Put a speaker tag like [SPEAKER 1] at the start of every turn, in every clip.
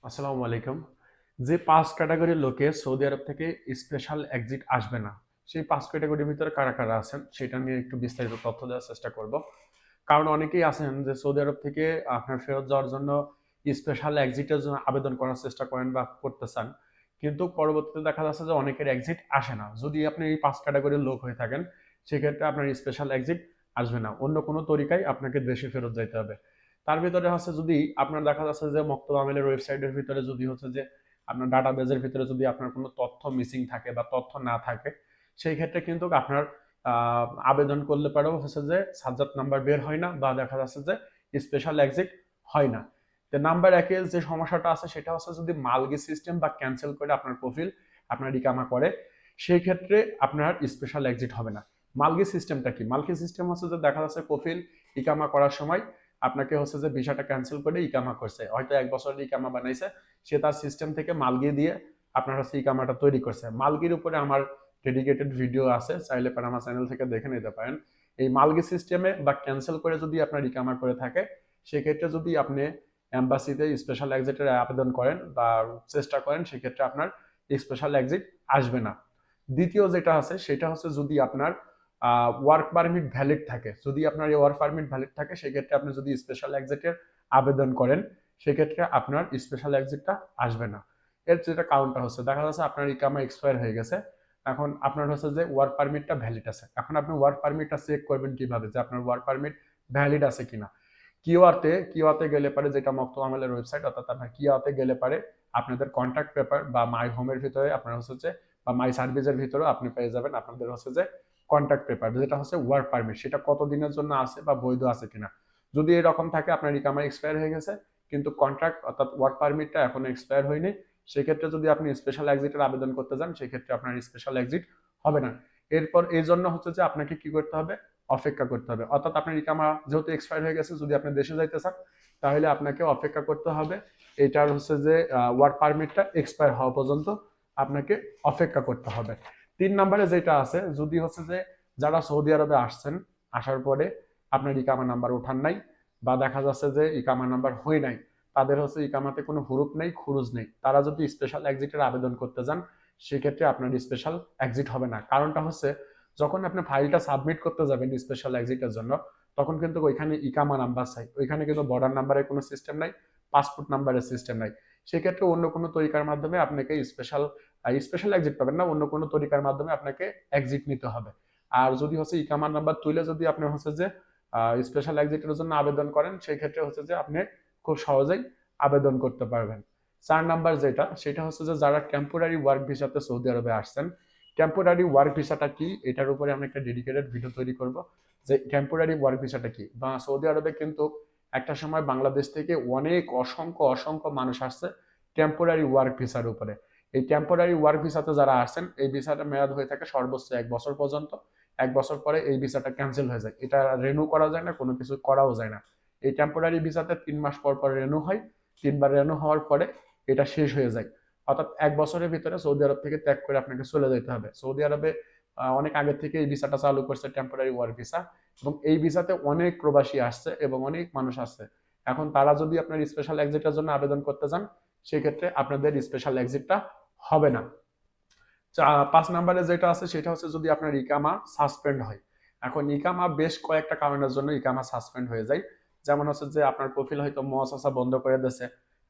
[SPEAKER 1] আসসালামু আলাইকুম। যে ৫ ক্যাটাগরির লোকে সৌদি আরব থেকে স্পেশাল এক্সিট আসবে না, সেই ৫ ক্যাটাগরির ভিতরে কারা, কারা আছেন সেটা নিয়ে একটু বিস্তারিত তথ্য দেওয়ার চেষ্টা করব। কারণ অনেকেই আছেন যে সৌদি আরব থেকে আপনার ফেরত যাওয়ার জন্য স্পেশাল এক্সিটের জন্য আবেদন করার চেষ্টা করেন বা করতে চান। কিন্তু পরবর্তীতে দেখা যাচ্ছে যে অনেকের এক্সিট আসে না। যদি আপনি এই ৫ ক্যাটাগরির লোক হয়ে থাকেন, সেক্ষেত্রে আপনার স্পেশাল এক্সিট আসবে না। অন্য কোনো তরিকায় আপনাকে দেশে ফেরত যাইতে হবে। তার ভিতরে হচ্ছে যদি আপনার দেখা যাচ্ছে যে মক্তব আমিলের ওয়েবসাইটের ভিতরে যদি হচ্ছে যে আপনার ডাটাবেজের ভিতরে যদি আপনার কোনো তথ্য মিসিং থাকে বা তথ্য না থাকে, সেই ক্ষেত্রে কিন্তু আপনার আবেদন করলে পরেও হচ্ছে যে সাবজেক্ট নাম্বার বের হয় না বা দেখা যাচ্ছে যে স্পেশাল এক্সিট হয় না। তো নাম্বার একে যে সমস্যাটা আছে সেটা হচ্ছে যদি মালগি সিস্টেম বা ক্যান্সেল করে আপনার প্রোফাইল আপনার ইকামা করে, সেই ক্ষেত্রে আপনার স্পেশাল এক্সিট হবে না। মালগি সিস্টেমটা কি? মালগি সিস্টেম হচ্ছে যে দেখা যাচ্ছে প্রোফাইল ইকামা করার সময় আপনাকে হচ্ছে যে ভিসাটা ক্যান্সেল করে ইকামা করছে, হয়তো ১ বছরের ইকামা বানাইছে, সে তার সিস্টেম থেকে মালগি দিয়ে আপনার হচ্ছে ইকামাটা তৈরি করছে। মালগির উপরে আমার ডেডিকেটেড ভিডিও আছে, চাইলে পরে আমার চ্যানেল থেকে দেখে নিতে পারেন। এই মালগি সিস্টেমে বা ক্যান্সেল করে যদি আপনার ইকামা করে থাকে, সেক্ষেত্রে যদি আপনি এম্বাসিতে স্পেশাল এক্সিটের আবেদন করেন বা চেষ্টা করেন, সেক্ষেত্রে আপনার স্পেশাল এক্সিট আসবে না। দ্বিতীয় যেটা আছে সেটা হচ্ছে যদি আপনার ওয়ার্ক পারমিট ভ্যালিড থাকে, যদি আপনার এই ওয়ার্ক পারমিট ভ্যালিড থাকে, সেক্ষেত্রে আপনি যদি স্পেশাল এক্সিটের আবেদন করেন, সেক্ষেত্রে আপনার স্পেশাল এক্সিটটা আসবে না। এর যেটা কারণটা হচ্ছে দেখা যাচ্ছে আপনার ইকামা এক্সপায়ার হয়ে গেছে, এখন আপনার হচ্ছে যে ওয়ার্ক পারমিটটা ভ্যালিড আছে। এখন আপনি ওয়ার্ক পারমিটটা চেক করবেন কিভাবে যে আপনার ওয়ার্ক পারমিট ভ্যালিড আছে কিনা? কিওয়াতে গেলে পারে, যেটা মক্তব আমেলের ওয়েবসাইট, অর্থাৎ আপনার কিওয়াতে গেলে পারে আপনাদের কন্ট্যাক্ট পেপার বা মাই হোমের ভিতরে আপনার হচ্ছে যে বা মাই সার্ভিসের ভিতরেও আপনি পেয়ে যাবেন আপনাদের হচ্ছে যে কন্ট্যাক্ট পেপার, যেটা হচ্ছে ওয়ার্ক পারমিট, সেটা কত দিনের জন্য আছে বা বৈধ আছে কিনা। যদি এরকম থাকে আপনার ইকামা এক্সপায়ার হয়ে গেছে কিন্তু কন্ট্রাক্ট অর্থাৎ ওয়ার্ক পারমিটটা এখনো এক্সপায়ার হয়নি, সেক্ষেত্রে যদি আপনি স্পেশাল এক্সিটের আবেদন করতে যান, সেক্ষেত্রে আপনার স্পেশাল এক্সিট হবে না। এরপর এই জন্য হচ্ছে যে আপনাকে কি করতে হবে? অপেক্ষা করতে হবে। অর্থাৎ আপনার ইকামা যেহেতু এক্সপায়ার হয়ে গেছে, যদি আপনি দেশে যাইতে চান, তাহলে আপনাকে অপেক্ষা করতে হবে। এটার হচ্ছে যে ওয়ার্ক পারমিটটা এক্সপায়ার হওয়া পর্যন্ত আপনাকে অপেক্ষা করতে হবে। ৩ নম্বরে যেটা আছে, যদি হচ্ছে যে যারা সৌদি আরবে আসছেন, আসার পরে আপনার ইকামা নাম্বার ওঠান নাই বা দেখা যাচ্ছে যে ইকামা নাম্বার হয় নাই, তাদের হচ্ছে ইকামাতে কোনো হুরুপ নেই, খুরুজ নেই, তারা যদি স্পেশাল এক্সিটের আবেদন করতে যান, সেক্ষেত্রে আপনার স্পেশাল এক্সিট হবে না। কারণটা হচ্ছে যখন আপনি ফাইলটা সাবমিট করতে যাবেন স্পেশাল এক্সিটের জন্য, তখন কিন্তু ওইখানে ইকামা নাম্বার চাই, ওইখানে কিন্তু বর্ডার নাম্বারের কোনো সিস্টেম নাই, পাসপোর্ট নাম্বারের সিস্টেম নাই। সেক্ষেত্রে অন্য কোনো তরিকার মাধ্যমে আপনাকে স্পেশাল এক্সিট পাবেন না, অন্য কোনো তরিকার মাধ্যমে আপনাকে এক্সিট নিতে হবে। আর যদি হচ্ছে ইকামার নাম্বার তুলে যদি আপনি হচ্ছে যে স্পেশাল এক্সিটের জন্য আবেদন করেন, সেই ক্ষেত্রে হচ্ছে যে আপনি খুব সহজেই আবেদন করতে পারবেন। ৪ নাম্বার যেটা, সেটা হচ্ছে যে যারা টেম্পোরারি ওয়ার্ক ভিসাতে সৌদি আরবে আসছেন, টেম্পোরারি ওয়ার্ক ভিসাটা কি এটার উপরে আমি একটা ডেডিকেটেড ভিডিও তৈরি করব, যে টেম্পোরারি ওয়ার্ক ভিসাটা কি। বা সৌদি আরবে কিন্তু একটা সময় বাংলাদেশ থেকে অনেক অসংখ্য অসংখ্য মানুষ আসছে টেম্পোরারি ওয়ার্ক ভিসার উপরে। এই টেম্পোরারি ওয়ার্ক ভিসাতে যারা আসছেন, এই ভিসাটা মেয়াদ হয়ে থাকে সর্বোচ্চ ১ বছর পর্যন্ত। ১ বছর পরে এই ভিসাটা ক্যান্সেল হয়ে যায়, এটা রেনু করা যায় না, কোনো কিছু করাও যায় না। এই টেম্পোরারি ভিসাতে ৩ মাস পর পর রেনু হয়, ৩ বার রেনু হওয়ার পরে এটা শেষ হয়ে যায়। অর্থাৎ ১ বছরের ভিতরে সৌদি আরব থেকে ত্যাগ করে আপনাকে চলে যেতে হবে। সৌদি আরবে অনেক আগে থেকে এই ভিসাটা চালু করছে, টেম্পোরারি ওয়ার্ক ভিসা, এবং এই ভিসাতে অনেক প্রবাসী আসছে এবং অনেক মানুষ আসছে। এখন তারা যদি আপনার স্পেশাল এক্সিটের জন্য আবেদন করতে চান, সেক্ষেত্রে আপনাদের স্পেশাল এক্সিটটা হবে না। ৫ নাম্বারে যেটা আছে সেটা হচ্ছে যদি আপনার ইকামা সাসপেন্ড হয়। এখন ইকামা বেশ কয়েকটা কারণের জন্য ইকামা সাসপেন্ড হয়ে যায়। যেমন হচ্ছে যে আপনার প্রোফাইল হয়তো মুআসাসা বন্ধ করে দিয়েছে,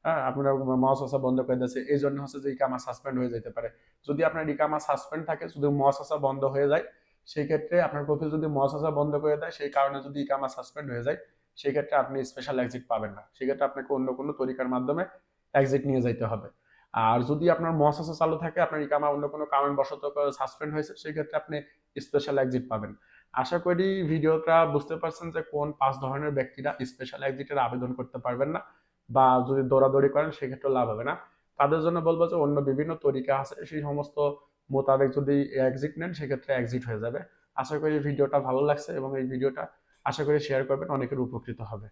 [SPEAKER 1] হ্যাঁ? আপনার মুআসাসা বন্ধ করে দিয়েছে, এই জন্য হচ্ছে যে ইকামা সাসপেন্ড হয়ে যেতে পারে। যদি আপনার ইকামা সাসপেন্ড থাকে, যদি মুআসাসা বন্ধ হয়ে যায়, সেই ক্ষেত্রে আপনার প্রোফাইল যদি মুআসাসা বন্ধ করে দেয়, সেই কারণে যদি ইকামা সাসপেন্ড হয়ে যায়, সেই ক্ষেত্রে আপনি স্পেশাল এক্সিট পাবেন না। সেক্ষেত্রে আপনাকে অন্য কোনো তরিকার মাধ্যমে এক্সিট নিয়ে যাইতে হবে। আর যদি আপনার মুআসাসা চালু থাকে, আপনার ইকামা অন্য কোনো কারণবশত সাসপেন্ড হয়েছে, সেক্ষেত্রে আপনি স্পেশাল এক্সিট পাবেন। আশা করি ভিডিওটা বুঝতে পারছেন যে কোন ৫ ধরনের ব্যক্তিরা স্পেশাল এক্সিটের আবেদন করতে পারবেন না বা যদি দৌড়াদৌড়ি করেন সেক্ষেত্রে লাভ হবে না। তাদের জন্য বলবো যে অন্য বিভিন্ন তরিকা আছে, সেই সমস্ত মোতাবেক যদি এক্সিট নেন, সেক্ষেত্রে এক্সিট হয়ে যাবে। আশা করি ভিডিওটা ভালো লাগছে এবং এই ভিডিওটা আশা করি শেয়ার করবেন, অনেকের উপকৃত হবে।